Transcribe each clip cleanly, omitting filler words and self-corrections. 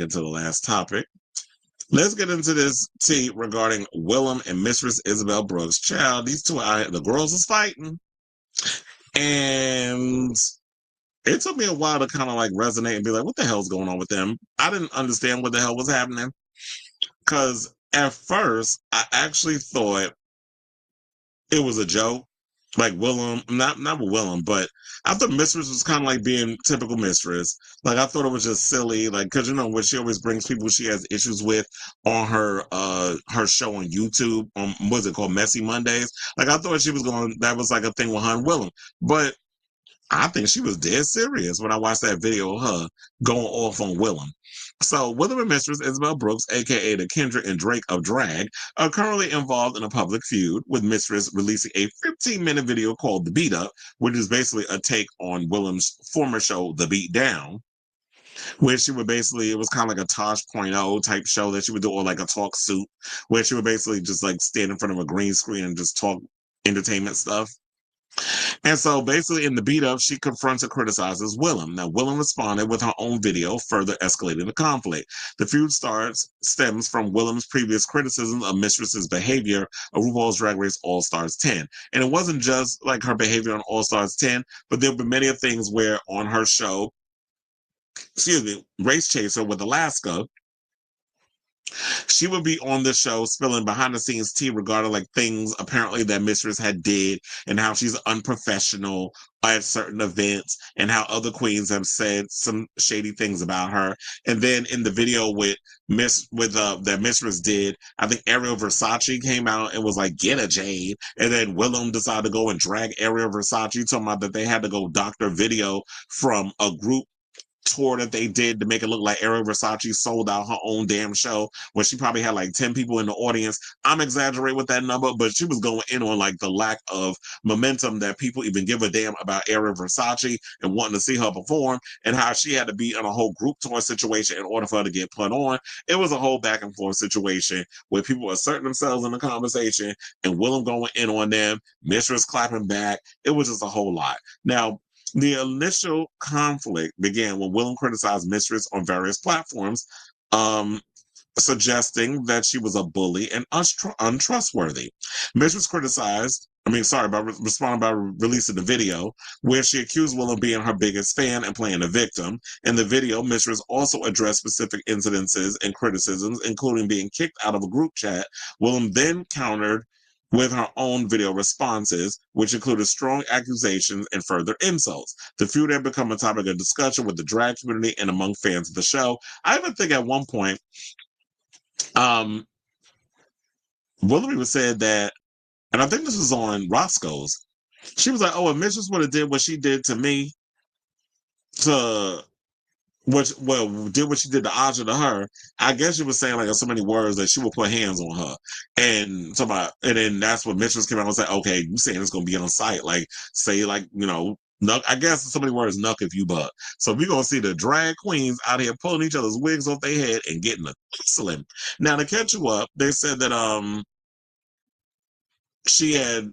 into the last topic. Let's get into this tea regarding Willam and Mistress Isabel Brooks. Child, these two, the girls was fighting. And it took me a while to kind of like resonate and be like, what the hell's going on with them? I didn't understand what the hell was happening. Because at first, I actually thought it was a joke. Like Willam, not with Willam, but I thought Mistress was kind of like being typical Mistress. Like I thought it was just silly, like because when she always brings people she has issues with on her show on YouTube, what's it called, Messy Mondays. Like I thought she was going, that was like a thing with her and Willam, but I think she was dead serious when I watched that video of her going off on Willam. So, Willam and Mistress Isabel Brooks, aka the Kendrick and Drake of drag, are currently involved in a public feud, with Mistress releasing a 15-minute video called The Beat Up, which is basically a take on Willam's former show, The Beat Down, where she would basically, it was kind of like a Tosh.0 type show that she would do, or like a talk soup, where she would basically just like stand in front of a green screen and just talk entertainment stuff. And so basically in the beat up, she confronts and criticizes Willam. Now, Willam responded with her own video, further escalating the conflict. The feud stems from Willam's previous criticisms of Mistress's behavior of RuPaul's Drag Race All-Stars 10. And it wasn't just like her behavior on All-Stars 10, but there have been many things where on her show, Race Chaser with Alaska, she would be on the show spilling behind the scenes tea regarding like things apparently that Mistress had did and how she's unprofessional at certain events and how other queens have said some shady things about her. And then in the video that Mistress did, I think Ariel Versace came out and was like, "Get a Jade." And then Willam decided to go and drag Ariel Versace, talking about that they had to go doctor video from a group tour that they did to make it look like Ariel Versace sold out her own damn show where she probably had like 10 people in the audience. I'm exaggerating with that number, but she was going in on like the lack of momentum that people even give a damn about Ariel Versace and wanting to see her perform, and how she had to be in a whole group tour situation in order for her to get put on. It was a whole back and forth situation where people asserting themselves in the conversation and Willam going in on them, Mistress clapping back. It was just a whole lot. Now, the initial conflict began when Willam criticized Mistress on various platforms, suggesting that she was a bully and untrustworthy. Mistress responded by releasing the video where she accused Willam of being her biggest fan and playing a victim. In the video, Mistress also addressed specific incidences and criticisms, including being kicked out of a group chat. Willam then countered with her own video responses, which included strong accusations and further insults. The feud had become a topic of discussion with the drag community and among fans of the show. I even think at one point, Willam even said that, and I think this was on Roscoe's, she was like, "Oh, if Mistress would have did what she did to me, did what she did to Aja to her, I guess she was saying like so many words that she would put hands on her." And then that's what Mistress came out and said, "Okay, you saying it's gonna be on site, like say like, nuck, I guess so many words, nuck if you buck." So we're gonna see the drag queens out here pulling each other's wigs off their head and getting a tussling. Now to catch you up, they said that she had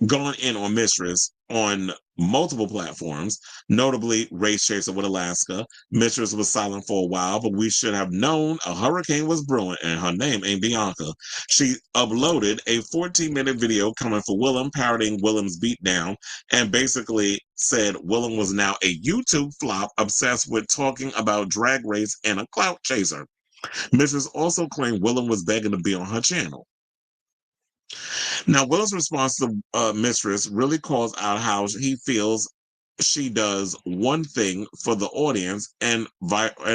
gone in on Mistress on multiple platforms, notably Race Chaser with Alaska. Mistress was silent for a while, but we should have known a hurricane was brewing, and her name ain't Bianca. She uploaded a 14-minute video coming for Willam, parodying Willam's beatdown, and basically said Willam was now a YouTube flop obsessed with talking about Drag Race and a clout chaser. Mistress also claimed Willam was begging to be on her channel. Now, Will's response to Mistress really calls out how he feels she does one thing for the audience and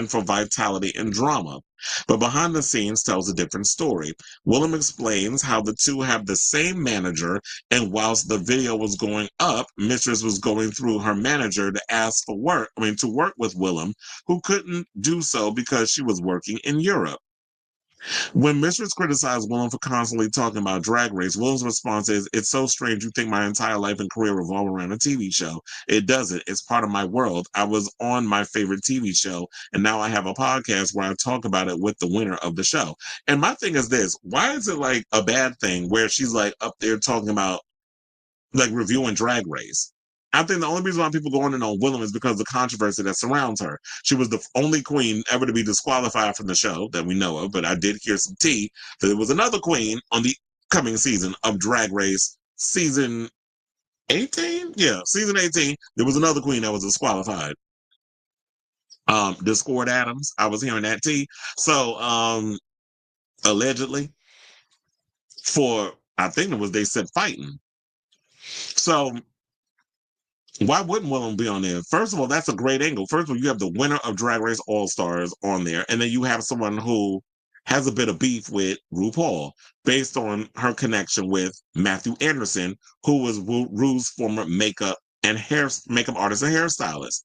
for vitality and drama, but behind the scenes tells a different story. Willam explains how the two have the same manager, and whilst the video was going up, Mistress was going through her manager to ask for to work with Willam, who couldn't do so because she was working in Europe. When Mistress criticized Willam for constantly talking about Drag Race, Willam's response is, "It's so strange you think my entire life and career revolve around a TV show. It doesn't. It's part of my world. I was on my favorite TV show, and now I have a podcast where I talk about it with the winner of the show." And my thing is this, why is it like a bad thing where she's like up there talking about like reviewing Drag Race? I think the only reason why people go on and on Willam is because of the controversy that surrounds her. She was the only queen ever to be disqualified from the show that we know of, but I did hear some tea that there was another queen on the coming season of Drag Race season 18. Yeah, season 18. There was another queen that was disqualified. Discord Adams. I was hearing that tea. So allegedly for I think it was they said fighting. So why wouldn't Willam be on there? First of all, that's a great angle. First of all, you have the winner of Drag Race All Stars on there, and then you have someone who has a bit of beef with RuPaul based on her connection with Matthew Anderson, who was Ru's former makeup artist and hairstylist.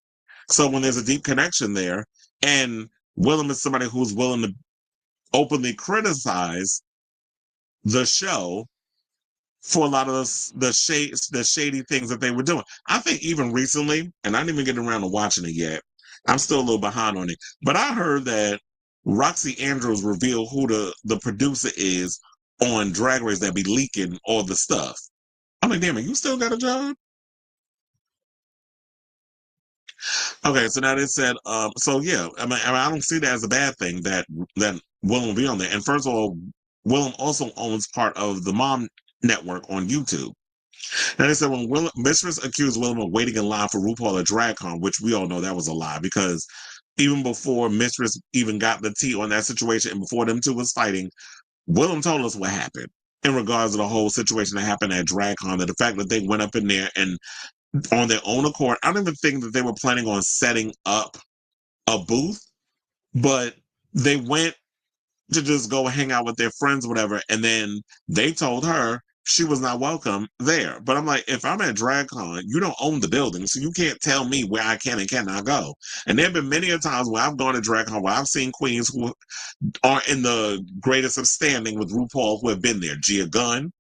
So when there's a deep connection there, and Willam is somebody who's willing to openly criticize the show for a lot of the shady things that they were doing. I think even recently, and I didn't even get around to watching it yet. I'm still a little behind on it, but I heard that Roxy Andrews revealed who the producer is on Drag Race that be leaking all the stuff. I'm like, damn it, you still got a job? Okay, so now they said, so yeah, I don't see that as a bad thing that Willam will be on there. And first of all, Willam also owns part of the Mom Network on YouTube. And they said when Mistress accused Willam of waiting in line for RuPaul at DragCon, which we all know that was a lie because even before Mistress even got the tea on that situation and before them two was fighting, Willam told us what happened in regards to the whole situation that happened at DragCon, that the fact that they went up in there and on their own accord, I don't even think that they were planning on setting up a booth, but they went to just go hang out with their friends or whatever, and then they told her she was not welcome there. But I'm like, if I'm at DragCon, you don't own the building, so you can't tell me where I can and cannot go. And there have been many a times where I've gone to DragCon where I've seen queens who are in the greatest of standing with RuPaul who have been there. Gia Gunn,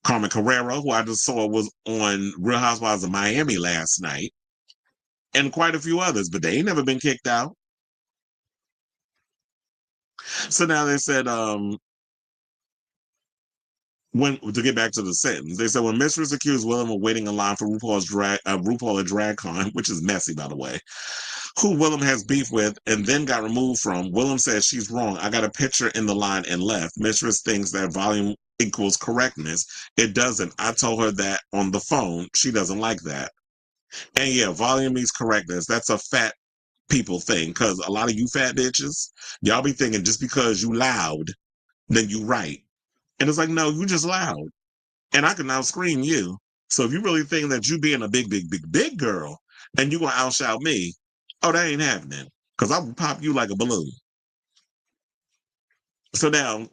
Carmen Carrera, who I just saw was on Real Housewives of Miami last night, and quite a few others, but they ain't never been kicked out. So now they said, when to get back to the sentence, they said when Mistress accused Willam of waiting in line for RuPaul at DragCon, which is messy by the way, who Willam has beef with and then got removed from, Willam says she's wrong. I got a picture in the line and left. Mistress thinks that volume equals correctness. It doesn't. I told her that on the phone. She doesn't like that. And yeah, volume means correctness. That's a fat people thing because a lot of you fat bitches, y'all be thinking just because you loud, then you right. And it's like, no, you just loud. And I can now scream you. So if you really think that you being a big girl and you gonna outshout me, oh, that ain't happening. Because I will pop you like a balloon. So now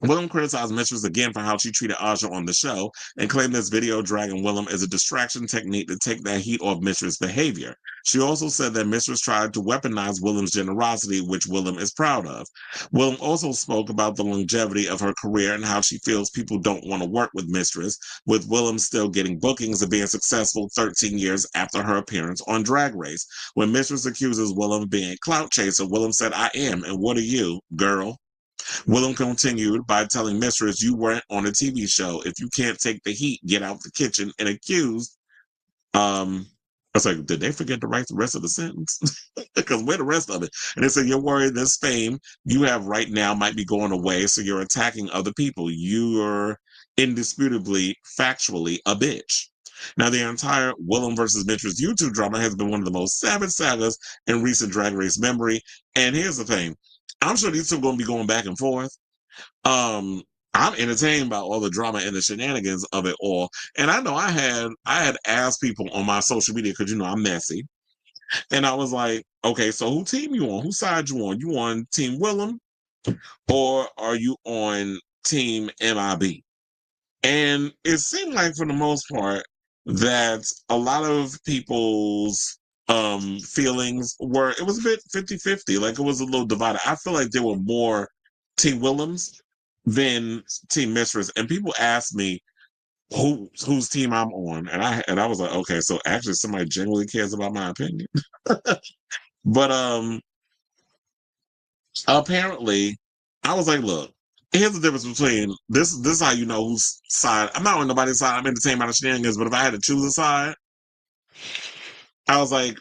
Willam criticized Mistress again for how she treated Aja on the show and claimed this video dragging Willam as a distraction technique to take that heat off Mistress' behavior. She also said that Mistress tried to weaponize Willam's generosity, which Willam is proud of. Willam also spoke about the longevity of her career and how she feels people don't want to work with Mistress, with Willam still getting bookings and being successful 13 years after her appearance on Drag Race. When Mistress accuses Willam of being a clout chaser, Willam said, I am, and what are you, girl? Willam continued by telling Mistress, you weren't on a TV show. If you can't take the heat, get out the kitchen, and accused, I was like, did they forget to write the rest of the sentence? Because where the rest of it? And they said, you're worried this fame you have right now might be going away, so you're attacking other people. You're indisputably, factually a bitch. Now, the entire Willam versus Mistress YouTube drama has been one of the most savage sagas in recent Drag Race memory. And here's the thing. I'm sure these two are going to be going back and forth. I'm entertained by all the drama and the shenanigans of it all. And I know I had asked people on my social media because I'm messy, and I was like, okay, so who team you on? Whose side you on? You on Team Willam or are you on Team MIB? And it seemed like for the most part that a lot of people's feelings were, it was a bit 50-50, like it was a little divided. I feel like there were more Team Willems than Team Mistress, and people asked me whose team I'm on, and I was like, okay, so actually somebody genuinely cares about my opinion. But apparently I was like, look, here's the difference between this. This is how you know whose side. I'm not on nobody's side. I'm entertained by the shenanigans, but if I had to choose a side, I was like,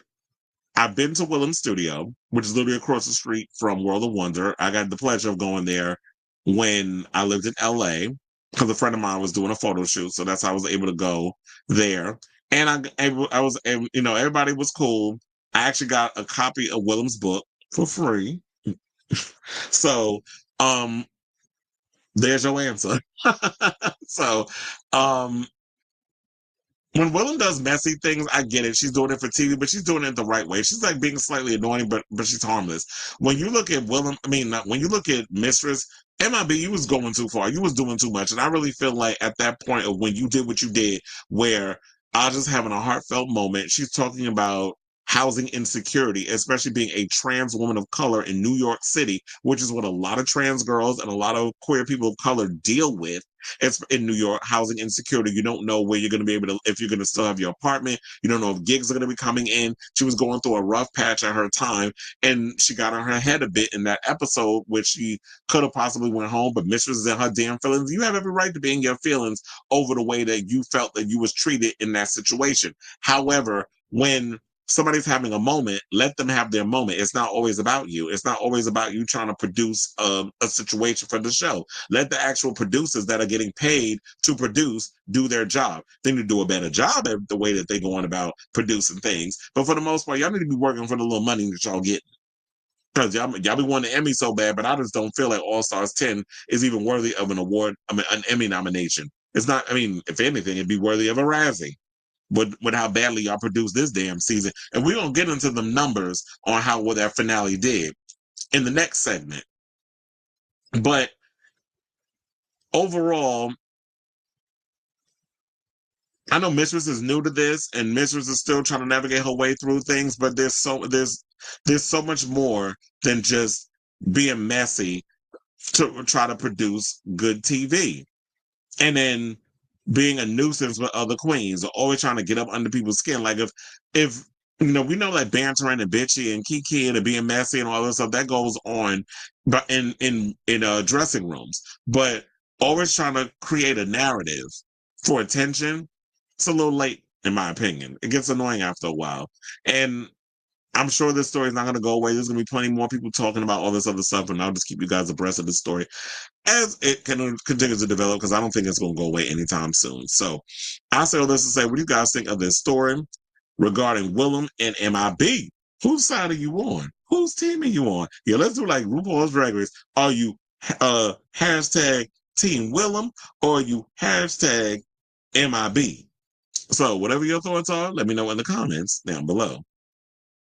I've been to Willam Studio, which is literally across the street from World of Wonder. I got the pleasure of going there when I lived in LA because a friend of mine was doing a photo shoot, so that's how I was able to go there. And I was, you know, everybody was cool. I actually got a copy of Willam's book for free. So, um, there's your answer. So, um, when Willam does messy things, I get it. She's doing it for TV, but she's doing it the right way. She's like being slightly annoying, but she's harmless. When you look at Willam, I mean, when you look at Mistress, MIB, you was going too far. You was doing too much. And I really feel like at that point of when you did what you did, where I was just having a heartfelt moment, she's talking about housing insecurity, especially being a trans woman of color in New York City, which is what a lot of trans girls and a lot of queer people of color deal with. It's in New York, housing insecurity. You don't know where you're going to be able to, if you're going to still have your apartment. You don't know if gigs are going to be coming in. She was going through a rough patch at her time, and she got on her head a bit in that episode, which she could have possibly went home, but Mistress is in her damn feelings. You have every right to be in your feelings over the way that you felt that you was treated in that situation. However, when somebody's having a moment, let them have their moment. It's not always about you. It's not always about you trying to produce a situation for the show. Let the actual producers that are getting paid to produce do their job. They need to do a better job at the way that they go on about producing things. But for the most part, y'all need to be working for the little money that y'all get. Because y'all be wanting an Emmy so bad, but I just don't feel like All Stars 10 is even worthy of an award, I mean, an Emmy nomination. It's not, I mean, if anything, it'd be worthy of a Razzie with how badly y'all produced this damn season. And we're going to get into the numbers on how well that finale did in the next segment. But overall, I know Mistress is new to this, and Mistress is still trying to navigate her way through things. But there's so much more than just being messy to try to produce good TV, and then being a nuisance with other queens, or always trying to get up under people's skin. Like if you know, we know that bantering and bitchy and kiki and being messy and all this stuff that goes on, but in dressing rooms, but always trying to create a narrative for attention, it's a little late, in my opinion. It gets annoying after a while. And I'm sure this story is not going to go away. There's going to be plenty more people talking about all this other stuff, and I'll just keep you guys abreast of the story as it continues to develop, because I don't think it's going to go away anytime soon. So I say all this to say, what do you guys think of this story regarding Willam and MIB? Whose side are you on? Whose team are you on? Yeah, let's do like RuPaul's Drag Race. Are you hashtag Team Willam, or are you hashtag MIB? So whatever your thoughts are, let me know in the comments down below.